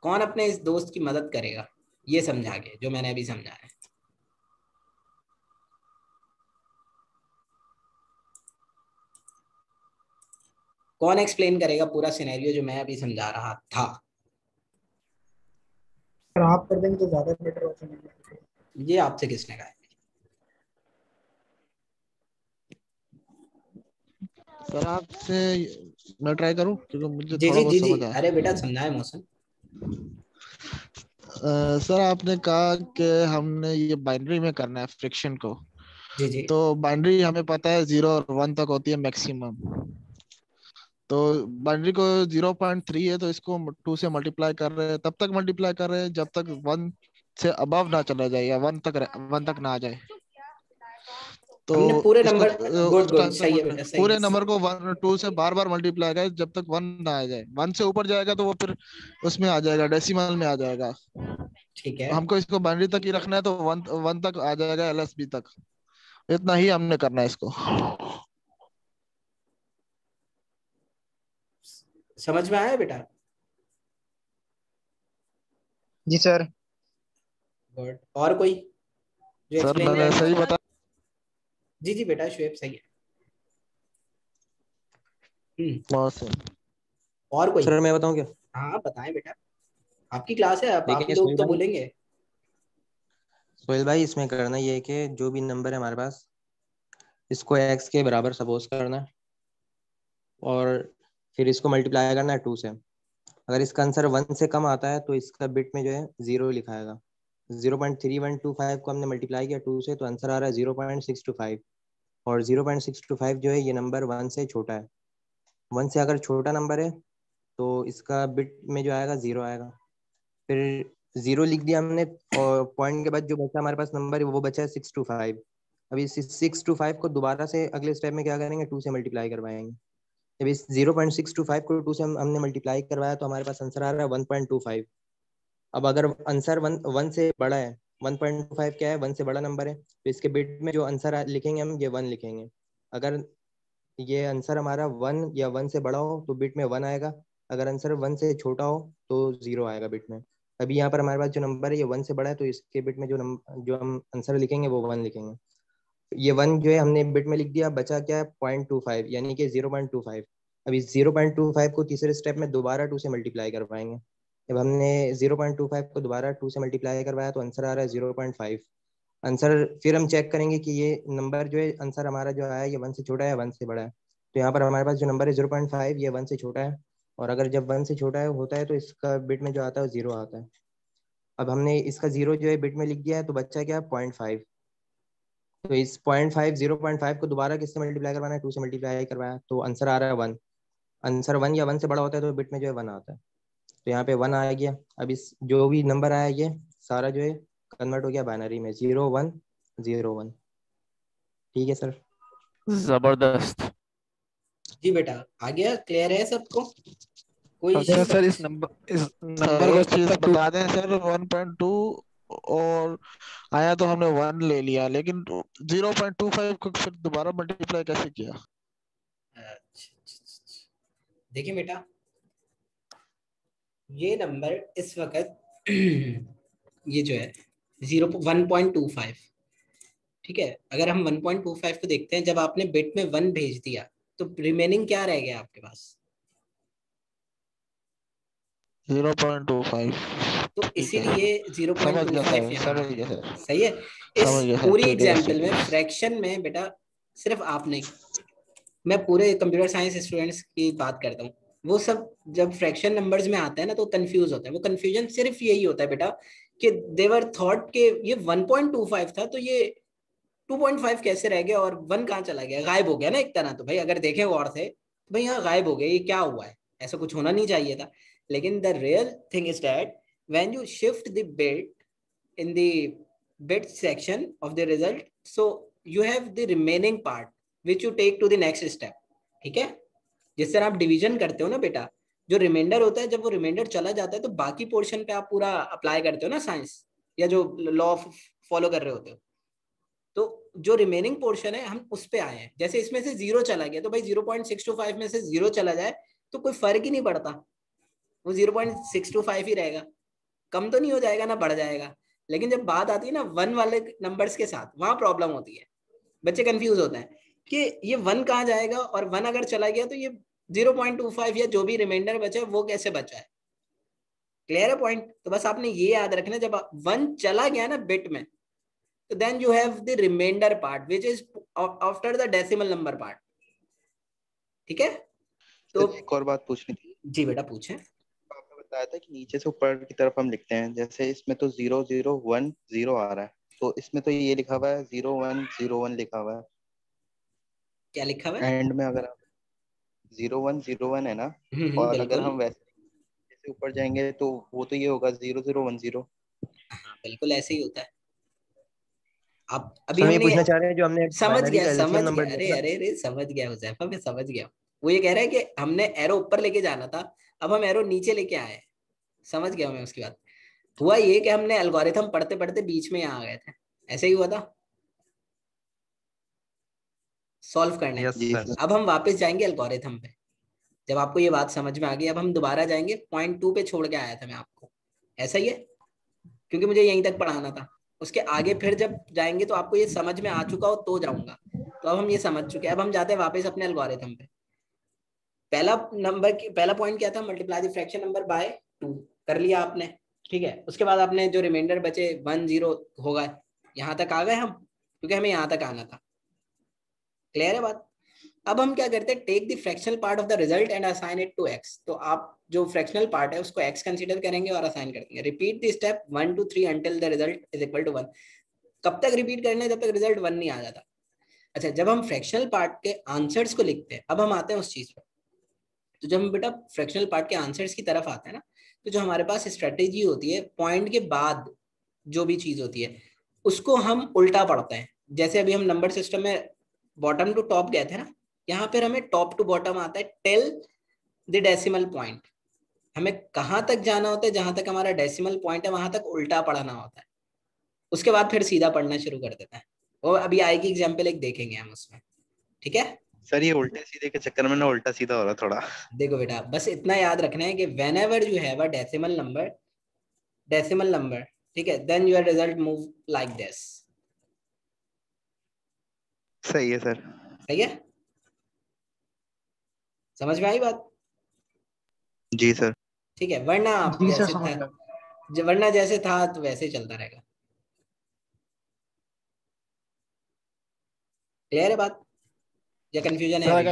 कौन अपने इस दोस्त की मदद करेगा ये समझा के, जो मैंने अभी समझाया। कौन एक्सप्लेन करेगा पूरा सिनेरियो जो मैं अभी समझा रहा था। अगर आप कर देंगे तो ज्यादा बेटर ऑप्शन ये आपसे किसने कहा है? सर आपसे मैं ट्राई करूं क्योंकि मुझे जी थोड़ा जी बहुत जी जी, समझ आया। अरे बेटा समझाए मौसम। सर आपने कहा कि हमने ये बाइनरी में करना है फ्रिक्शन को। जी जी। तो बाइनरी हमें पता है 0 और 1 तक होती है मैक्सिमम। तो बाइनरी को 0.3 है तो इसको 2 से मल्टीप्लाई कर रहे हैं, तब तक मल्टीप्लाई कर रहे हैं जब तक 1 से अबव ना चला जाए या 1 तक ना आ जाए। तो हमने पूरे इसको नंबर, गुड उस गुड, टाइम तक सही है बेटा, सही है। पूरे नंबर को 1 2 से बार बार मल्टीप्लाई करें जब तक 1 ना आ जाए। 1 से ऊपर जाएगा तो वो फिर उसमें आ जाएगा, डेसिमल में आ जाएगा। ठीक है। हमको इसको बाइनरी तक ही रखना है तो 1 1 तक आ जाएगा, एलएसबी तक। इतना ही हमने करना है इसको। समझ में आया बेटा? जी सर। गुड। और कोई जो सर एक्सप्लेन मैंने करना सही चाहे? बता। जी जी बेटा, शुएब सही है। हम्म। मौसम। और कोई? सर मैं बताऊं क्या? हाँ बताएं बेटा, आपकी क्लास है, आप ही देखिए लोग सोहेल तो भाई, बोलेंगे। सोहेल भाई इसमें करना ये है कि जो भी नंबर है हमारे पास, इसको एक्स के बराबर सपोज करना है और फिर इसको मल्टीप्लाई करना है 2 से। अगर इसका आंसर 1 से कम आता है तो इसका बिट में जो है 0 लिखाएगा। 0.3125 को हमने मल्टीप्लाई किया 2 से तो आंसर आ रहा है 0.625। और 0.625 जो है ये नंबर 1 से छोटा है। 1 से अगर छोटा नंबर है तो इसका बिट में जो आएगा 0 आएगा। फिर 0 लिख दिया हमने और पॉइंट के बाद जो बचा हमारे पास नंबर है वो बचा है 625। अभी 625 को दोबारा से अगले स्टेप में क्या करेंगे, 2 से मल्टीप्लाई करवाएंगे। जब इस 0.625 को 2 से हमने मल्टीप्लाई करवाया तो हमारे पास आंसर आ रहा है 1.25। अब अगर आंसर वन से बड़ा है, 1.25 क्या है, 1 से बड़ा नंबर है, तो इसके बिट में जो आंसर लिखेंगे हम ये 1 लिखेंगे। अगर ये आंसर हमारा 1 या 1 से बड़ा हो तो बिट में 1 आएगा। अगर आंसर 1 से छोटा हो तो 0 आएगा बिट में। अभी यहाँ पर हमारे पास जो नंबर है ये 1 से बड़ा है तो इसके बिट में जो हम आंसर लिखेंगे वो 1 लिखेंगे। ये 1 जो है हमने बिट में लिख दिया, बचा क्या है 0.25 यानी कि 0.25। अभी 0.25 को तीसरे स्टेप में दोबारा 2 से मल्टीप्लाई करवाएंगे। जब हमने 0.25 को दोबारा 2 से मल्टीप्लाई करवाया तो आंसर आ रहा है 0.5 आंसर। फिर हम चेक करेंगे कि ये नंबर जो है आंसर हमारा जो आया ये 1 से छोटा है 1 से बड़ा है। तो यहाँ पर हमारे पास जो नंबर है 0.5 ये 1 से छोटा है। और अगर जब 1 से छोटा है होता है तो इसका बिट में जो आता है 0 आता है। अब हमने इसका 0 जो है बिट में लिख दिया है तो बच्चा क्या 0.5। तो इस 0.5 0.5 को दोबारा किससे मल्टीप्लाई करवाना है, 2 से मल्टीप्लाई करवाया तो आंसर आ रहा है 1। आंसर 1 या 1 से बड़ा होता है तो बिट में जो है 1 आता है। तो यहाँ पे 1 आ गया। अब इस जो भी नंबर आया ये सारा जो है कन्वर्ट हो गया बाइनरी में 0 1 0 1। ठीक है सर। जबरदस्त। जी बेटा, आ गया, क्लियर है सबको? कोई अच्छा इश्यू? सर, इस नंबर को एक तब चीज तक बता बता दें सर, 1.2 और आया तो हमने 1 ले लिया, लेकिन 0.25 को फिर दोबारा मल्टीप्लाई कैसे किया? अच्छा अच्छा, अच्छा, अच्छा। देखिए बेटा, ये नंबर इस वक्त ये जो है 1.25, ठीक है। अगर हम 1.25 को देखते हैं, जब आपने बिट में 1 भेज दिया तो रिमेनिंग क्या रह गया आपके पास? 0.25। तो ठीक है, इसीलिए समझ गया 0.25 सर, यहाँ समझ आ गया गया। सर। सही है। इस समझ गया सर, पूरी ठीक है सर, एग्जाम्पल ठीक में है। फ्रैक्शन में बेटा सिर्फ आपने, मैं पूरे कंप्यूटर साइंस स्टूडेंट्स की बात करता हूँ, वो सब जब फ्रैक्शन नंबर्स में आता है ना तो कंफ्यूज होता है। वो कंफ्यूजन सिर्फ यही होता है बेटा कि देवर थॉट के ये 1.25 था तो ये 2.5 कैसे रह गया और 1 कहाँ चला गया, गायब हो गया ना एक तरह। तो भाई अगर देखें गौर से तो भाई यहाँ गायब हो गया, ये क्या हुआ है, ऐसा कुछ होना नहीं चाहिए था। लेकिन the real thing is that when you shift the bit in the bit section of the result, so you have the remaining part which you take to the next step। ठीक है। जिस तरह आप डिवीजन करते हो ना बेटा, जो रिमाइंडर होता है, जब वो रिमाइंडर चला जाता है तो बाकी पोर्शन पे आप पूरा अप्लाई करते हो ना साइंस, या जो लॉ फॉलो कर रहे होते हो। तो जो रिमेनिंग पोर्शन है हम उस पे आए हैं। जैसे इसमें से 0 चला गया तो भाई 0.625 में से 0 चला जाए तो कोई फर्क ही नहीं पड़ता। वो 0.625 ही रहेगा, कम तो नहीं हो जाएगा ना बढ़ जाएगा। लेकिन जब बात आती है ना 1 वाले नंबर्स के साथ, वहां प्रॉब्लम होती है, बच्चे कंफ्यूज होते हैं कि ये 1 कहाँ जाएगा, और 1 अगर चला गया तो ये 0.25 या जो भी रिमाइंडर बचा है वो कैसे बचा है। क्लियर है पॉइंट? तो बस आपने ये याद रखना, जब 1 चला गया ना बिट में, तो then you have the reminder part which is after the decimal number part. ठीक है? तो एक और बात पूछनी थी। जी बेटा पूछें। आपने बताया था कि नीचे से ऊपर की तरफ हम लिखते हैं, जैसे इसमें तो 0010 आ रहा है, तो इसमें तो ये लिखा हुआ है 0101 लिखा हुआ है। क्या लिखा हुआ है? एंड में अगर आप 0101 है ना, और अगर बिल्कुल। हम वैसे ऊपर जाएंगे तो वो तो ये होगा 0010। हाँ बिल्कुल ऐसे ही होता है। अब अभी हम ये हमने पूछना चाह रहे हैं जो हमने समझ बाइनरी गया का समझ एलसीएम गया, नंबर अरे लिया था। अरे अरे समझ गया हुजैफा, मैं समझ गया। वो ये कह रहा है कि हमने एरो ऊपर लेके जाना था, अब हम एरो नीचे लेके आए। समझ गया मैं उसकी बात। हुआ ये कि हमने एल्गोरिथम पढ़ते पढ़ते बीच में यहाँ आ गए थे, ऐसे ही हुआ था सॉल्व करने। यस जी सर। सर। अब हम वापस जाएंगे एल्गोरिथम पे। जब आपको ये बात समझ में आ गई, अब हम दोबारा जाएंगे पॉइंट 2 पे छोड़ के आया था मैं आपको, ऐसा ही है, क्योंकि मुझे यहीं तक पढ़ाना था। उसके आगे फिर जब जाएंगे तो आपको ये समझ में आ चुका हो तो जाऊंगा। तो अब हम ये समझ चुके हैं, अब हम जाते हैं वापस अपने एल्गोरिथम पे। पहला पॉइंट क्या था? Multiply the fraction number by 2 कर लिया आपने। ठीक है, उसके बाद आपने जो रिमाइंडर बचे 10 होगा, यहाँ तक आ गए हम, क्योंकि हमें यहाँ तक आना था। क्लियर है बात? अब हम क्या करते हैं, take the fractional part of the result and assign it to X. तो आप जो फ्रैक्शनल पार्ट है उसको एक्स कंसीडर करेंगे और असाइन कर देंगे। Repeat the step 1 to 3 until the result is equal to 1। कब तक रिपीट करना है? जब तक रिजल्ट 1 नहीं आ जाता। अच्छा, जब हम फ्रैक्शनल पार्ट के आंसर्स को लिखते हैं, अब हम आते हैं उस चीज पर। तो जब हम बेटा फ्रैक्शनल पार्ट के आंसर्स की तरफ आते हैं ना, तो जो हमारे पास स्ट्रेटेजी होती है, पॉइंट के बाद जो भी चीज होती है उसको हम उल्टा पढ़ते हैं। जैसे अभी हम नंबर सिस्टम में बॉटम टू टॉप गए थे ना, यहाँ पर हमें टॉप टू बॉटम आता है, टेल द डेसिमल पॉइंट। हमें कहाँ तक जाना होता है? जहां तक हमारा डेसिमल पॉइंट है वहां तक उल्टा पढ़ना होता है। उसके बाद फिर सीधा पढ़ना शुरू कर देता है। और अभी आएगी एग्जाम्पल एक देखेंगे हम उसमें। ठीक है? सर ये उल्टे सीधे के चक्कर में ना उल्टा सीधा हो रहा थोड़ा। देखो बेटा, बस इतना याद रखना है कि whenever you have a decimal number, ठीक है, then your result move like this. सही है सर। सही है? समझ में आई बात? जी सर। ठीक है, वरना आप जी सर जैसे समझ था, गया। वरना जैसे था तो वैसे ही चलता रहेगा। क्लियर है बात या कंफ्यूजन है सर अभी भी?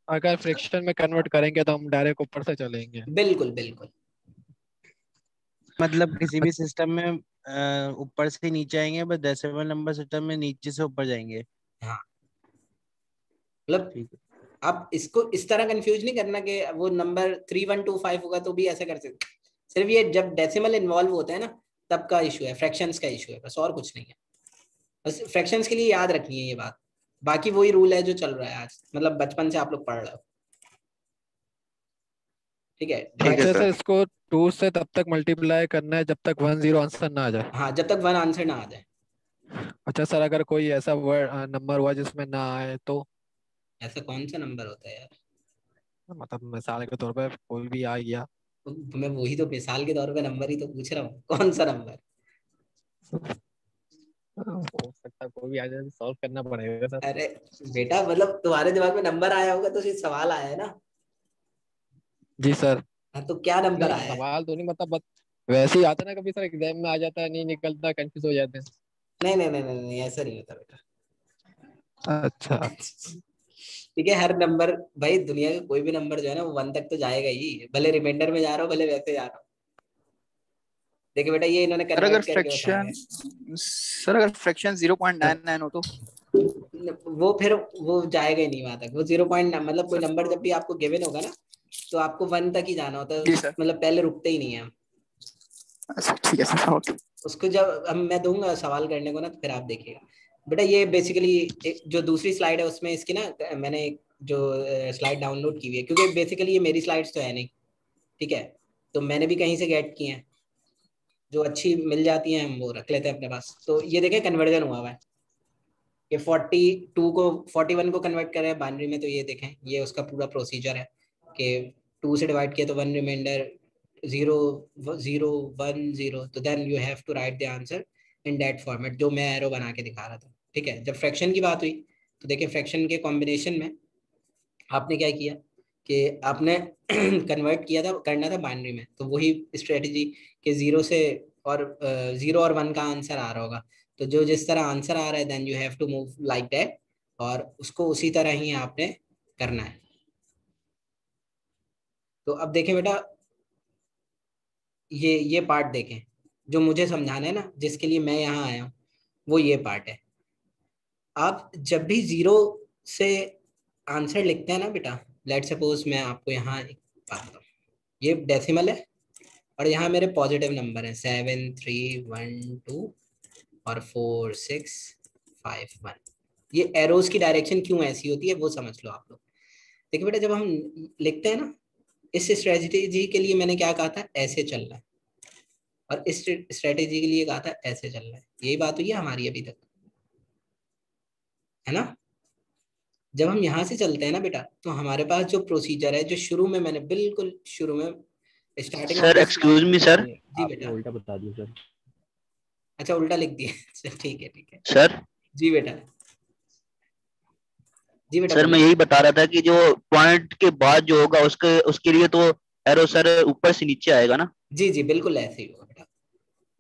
अगर फ्रिक्शन में कन्वर्ट करेंगे तो हम डायरेक्ट ऊपर से चलेंगे। बिल्कुल बिल्कुल। मतलब किसी भी सिस्टम में ऊपर से नीचे आएंगे, बस डेसिमल नंबर सिस्टम में नीचे से ऊपर जाएंगे। हाँ, मतलब ठीक है। आप इसको इस तरह कंफ्यूज नहीं करना कि वो नंबर 3125 होगा तो भी ऐसा कर सकते। सिर्फ ये जब डेसिमल इन्वॉल्व होता है ना, तब का इशू है, फ्रैक्शंस का इशू है, बस और कुछ नहीं है। बस फ्रैक्शंस के लिए याद रखनी है ये बात। बाकी वही रूल है जो चल रहा है आज, मतलब बचपन से आप लोग पढ़ रहे हो। ठीक है? ठीक है अच्छे सर। से इसको 2 से तब तक मल्टीप्लाई करना है जब तक 10 आंसर ना आ जाए। हाँ, जब तक 1 आंसर ना आ जाए। अच्छा सर, अगर कोई ऐसा वर्ड नंबर हुआ जिसमें ना आए तो? ऐसा कौन सा नंबर होता है यार? मतलब मिसाल के तौर पर कोई भी आ गया। मैं वही तो मिसाल के तौर पे नंबर ही तो पूछ रहा हूँ, कौन सा नंबर? हो सकता है कोई भी आ जाए तो सॉल्व करना पड़ेगा सर। अरे बेटा, मतलब तुम्हारे दिमाग में नंबर आया होगा तो सिर्फ सवाल आया है ना। जी सर। हाँ, तो क्या नंबर नहीं आया है? सवाल तो नहीं, मतलब बस वैसे ही आता है ना, कभी सर एग्जाम में आ जाता है, नहीं निकलता, कंफ्यूज हो जाते हैं। नहीं नहीं नहीं नहीं नहीं, ऐसा नहीं होता बेटा। अच्छा। ठीक है, हर नंबर, भाई दुनिया का कोई भी नंबर जो है ना वो 1 तक तो जाएगा ही, भले रिमाइंडर में जा रहा हो भले वैसे जा रहा हो। देखिए बेटा, ये इन्होंने सर अगर कन्वर्ट करके बताया है। सर अगर फ्रैक्शन 0.99 हो तो? वो फिर वो जाएगा ही नहीं वहां तक। वो 0. मतलब कोई नंबर जब भी आपको गिवन होगा ना, तो आपको 1 तक ही जाना होता है। जी सर। मतलब पहले रुकते ही नहीं है हम। अच्छा ठीक है सर, ओके। उसको जब हम मैं दूंगा सवाल करने को ना, तो फिर आप देखिएगा बेटा। ये बेसिकली जो दूसरी स्लाइड है उसमें इसकी ना, मैंने जो स्लाइड डाउनलोड की हुई है, क्योंकि बेसिकली ये मेरी स्लाइड्स तो है नहीं। ठीक है, तो मैंने भी कहीं से गेट की हैं, जो अच्छी मिल जाती हैं हम वो रख लेते हैं अपने पास। तो ये देखें कन्वर्जन हुआ हुआ है, ये 42 को 41 को कन्वर्ट करें बाइनरी में। तो ये देखें, ये उसका पूरा प्रोसीजर है कि 2 से डिवाइड किया तो 1 रिमाइंडर, 0 0 1 0, तो then you have to write the answer in that format जो मैं एरो बना के दिखा रहा था। ठीक है, जब फ्रैक्शन की बात हुई तो देखिए फ्रैक्शन के कॉम्बिनेशन में आपने क्या किया कि आपने कन्वर्ट किया था, करना था बाइनरी में, तो वही स्ट्रेटजी के 0 से और 0 और 1 का आंसर आ रहा होगा, तो जो जिस तरह आंसर आ रहा है then you have to move like that, और उसको उसी तरह ही आपने करना है। तो अब देखें बेटा, ये पार्ट देखें जो मुझे समझाना है ना, जिसके लिए मैं यहाँ आया हूँ, वो ये पार्ट है। आप जब भी 0 से आंसर लिखते हैं ना बेटा, लेट सपोज मैं आपको यहाँ एक बात बताऊँ, ये डेसिमल है और यहाँ मेरे पॉजिटिव नंबर हैं 7 3 1 2 और 4 6 5 1। ये एरोज की डायरेक्शन क्यों ऐसी होती है वो समझ लो आप लोग। देखिए बेटा, जब हम लिखते हैं ना, इस स्ट्रेटजी के लिए मैंने क्या कहा था, ऐसे चलना है, और इस स्ट्रेटेजी के लिए कहा था ऐसे चलना है। यही बात हुई है हमारी अभी तक, है ना। जब हम यहाँ से चलते हैं ना बेटा, तो हमारे पास जो प्रोसीजर है, जो शुरू में मैंने बिल्कुल शुरू में starting of sir the excuse me sir, जी आपने बेटा, उल्टा बता दिया सर। अच्छा उल्टा लिख दिया चल ठीक है ठीक है। सर जी बेटा, जी बेटा सर मैं बोलिए। यही बता रहा था कि जो पॉइंट के बाद जो होगा उसके उसके लिए तो एरो सर ऊपर से नीचे आएगा ना, जी जी बिल्कुल ऐसे ही होगा बेटा।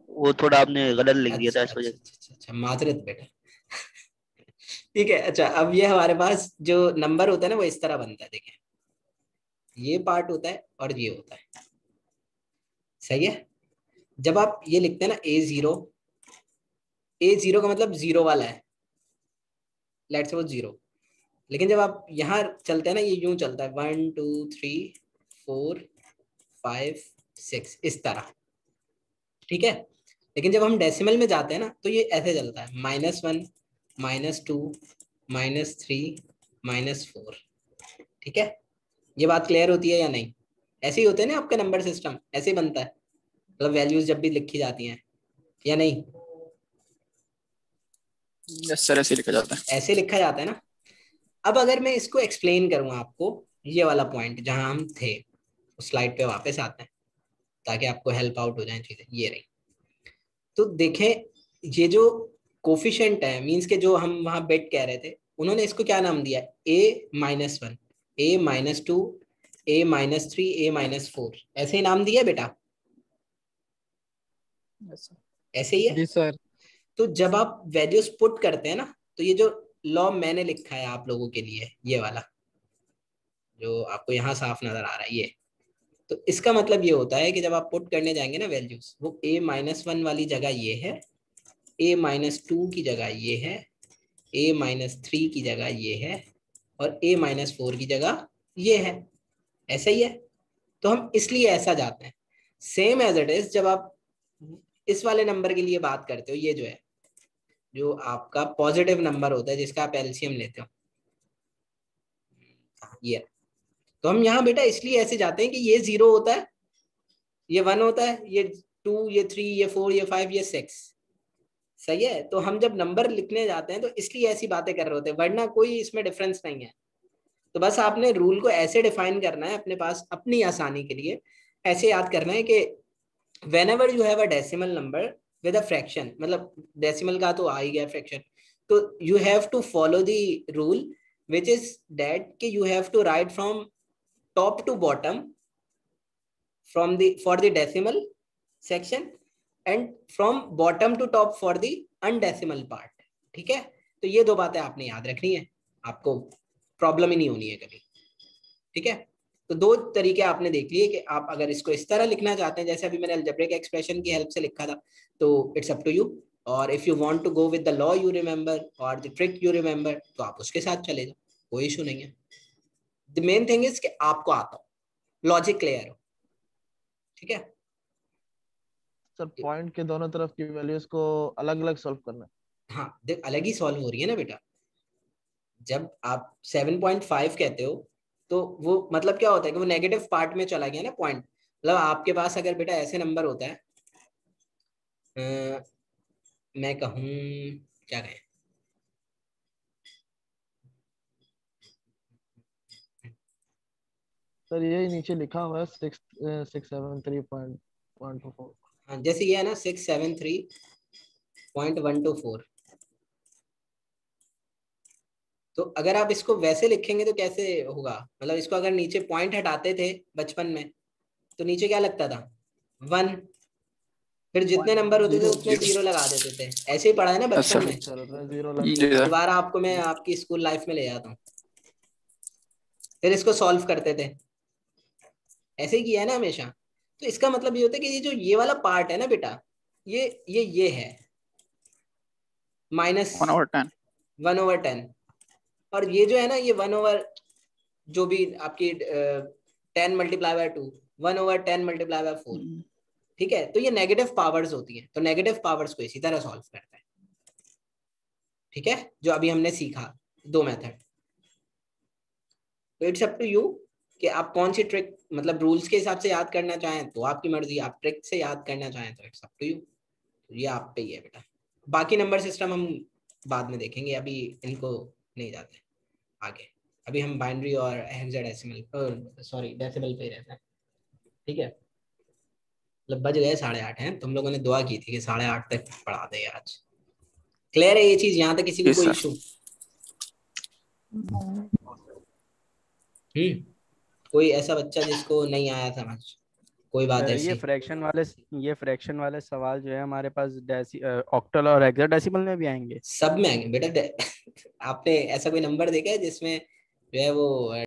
वो थोड़ा आपने गलत लिख दिया था अच्छा इस अच्छा वजह अच्छा अच्छा अच्छा, माजरत बेटा ठीक है। अच्छा, अब ये हमारे पास जो नंबर होता है ना, वो इस तरह बनता है। देखें, ये पार्ट होता है और ये होता है, सही है। जब आप ये लिखते हैं ना A0, A0 का मतलब 0 वाला है, लेट्स सपोज 0। लेकिन जब आप यहाँ चलते हैं ना, ये यूं चलता है 1 2 3 4 5 6 इस तरह, ठीक है। लेकिन जब हम डेसिमल में जाते हैं ना, तो ये ऐसे चलता है -1 -2 -3 -4। ठीक है, ये बात क्लियर होती है या नहीं। ऐसे ही होते हैं ना आपका नंबर सिस्टम, ऐसे ही बनता है, मतलब वैल्यूज जब भी लिखी जाती हैं या नहीं, यस सर, ऐसे लिखा जाता है। ऐसे लिखा जाता है ना। अब अगर मैं इसको एक्सप्लेन करूँ आपको, ये वाला पॉइंट जहां हम थे, उस स्लाइड पे वापस आते हैं ताकि आपको हेल्प आउट हो जाए चीजें। ये रही, तो देखें, ये जो कोफिशिएंट है, मींस के जो हम वहां बेट कह रहे थे, उन्होंने इसको क्या नाम दिया, A-1, A-2, A-3, A-4, ऐसे ही नाम दिया बेटा, ऐसे ही है। जी सर। तो जब आप वैल्यूज पुट करते हैं ना, तो ये जो लॉ मैंने लिखा है आप लोगों के लिए, ये वाला जो आपको यहाँ साफ नजर आ रहा है, ये, तो इसका मतलब ये होता है कि जब आप पुट करने जाएंगे ना वैल्यूज, वो A-1 वाली जगह ये है, A-2 की जगह ये है, A-3 की जगह ये है, और A-4 की जगह ये है, ऐसा ही है। तो हम इसलिए ऐसा जाते हैं। सेम एज इट इज जब आप इस वाले नंबर के लिए बात करते हो, ये जो है, जो आपका पॉजिटिव नंबर होता है जिसका आप एलसीएम लेते हो, ये, तो हम यहाँ बेटा इसलिए ऐसे जाते हैं कि ये 0 होता है, ये 1 होता है, ये 2, ये 3, ये 4, ये 5, ये 6, सही है। तो हम जब नंबर लिखने जाते हैं तो इसलिए ऐसी बातें कर रहे होते हैं, वरना कोई इसमें डिफरेंस नहीं है। तो बस आपने रूल को ऐसे डिफाइन करना है अपने पास, अपनी आसानी के लिए ऐसे याद करना है कि whenever you have a decimal number with a fraction, मतलब डेसिमल का तो आ ही गया फ्रैक्शन, तो you have to follow the rule which is that कि you have to write from top to bottom from the for the decimal section and from bottom to top for the undecimal part। ठीक है, तो ये दो बातें आपने याद रखनी है, आपको प्रॉब्लम ही नहीं होनी है कभी। ठीक है, तो दो तरीके आपने देख लिए कि आप अगर इसको इस तरह लिखना चाहते हैं, जैसे अभी मैंने अलजेब्रिक एक्सप्रेशन की हेल्प से लिखा था, तो इट्स अप टू यू। और if you want to go with the law you remember और द ट्रिक यू रिमेंबर, तो आप उसके साथ चले जाओ, कोई इशू नहीं है। द मेन थिंग इज कि आपको आता हो, लॉजिक क्लियर हो। ठीक है सर, पॉइंट के दोनों तरफ की वैल्यूज को अलग अलग सॉल्व करना है। हाँ, देख अलग ही सॉल्व हो रही है ना बेटा। जब आप 7.5 कहते हो, तो वो मतलब क्या होता है कि वो नेगेटिव पार्ट में चला गया ना पॉइंट। मतलब आपके पास अगर बेटा ऐसे नंबर होता है, मैं कहूँ, क्या कहें, सर यही नीचे लिखा हुआ है 673.124। हाँ, जैसे ये है ना 673.124। तो अगर आप इसको वैसे लिखेंगे तो कैसे होगा, मतलब इसको अगर नीचे पॉइंट हटाते थे बचपन में तो नीचे क्या लगता था 1, फिर जितने नंबर होते थे उतने जीरो लगा देते थे। ऐसे ही पढ़ा है ना बचपन में। जीरो लग जी गया। सर। दोबारा आपको मैं आपकी स्कूल लाइफ में ले जाता हूँ, फिर इसको सॉल्व करते थे, ऐसे ही किया है ना हमेशा। तो इसका मतलब ये होता है कि ये जो ये वाला पार्ट है ना बेटा, ये है माइनस 1/10। 1/10, और ये जो है ना ये 1/, जो भी आपकी 10 मल्टीप्लाई बाय 2, 1/10 मल्टीप्लाई बाय 4। ठीक है, तो ये नेगेटिव पावर्स होती हैं, तो नेगेटिव पावर्स को इसी तरह सॉल्व करता है। ठीक है, जो अभी हमने सीखा 2 मेथड। तो इट्स अप टू यू कि आप कौन सी ट्रिक, मतलब रूल्स के हिसाब से याद करना चाहें तो आपकी मर्जी, आप ट्रिक से याद करना चाहें तो इट्स अप टू यू। ये आप पे ही है बेटा। बाकी नंबर सिस्टम हम बाद में देखेंगे, अभी इनको नहीं जाते आगे। अभी हम बाइनरी और हेक्साडेसिमल, सॉरी डेसिमल पे ही रहते हैं। ठीक है, मतलब बज गए 8:30 हैं, तुम लोगों ने दुआ की थी कि 8:30 तक पढ़ा दे आज। क्लियर है ये चीज, यहाँ तक किसी को जी कोई सर। इशू? कोई ऐसा बच्चा जिसको नहीं आया समझ, कोई बात ये ऐसी? फ्रैक्शन वाले सवाल जो है हमारे पास ऑक्टल और हेक्साडेसिमल में भी आएंगे। सब में आएंगे बेटा। आपने ऐसा कोई नंबर देखा है जिसमें जो है वो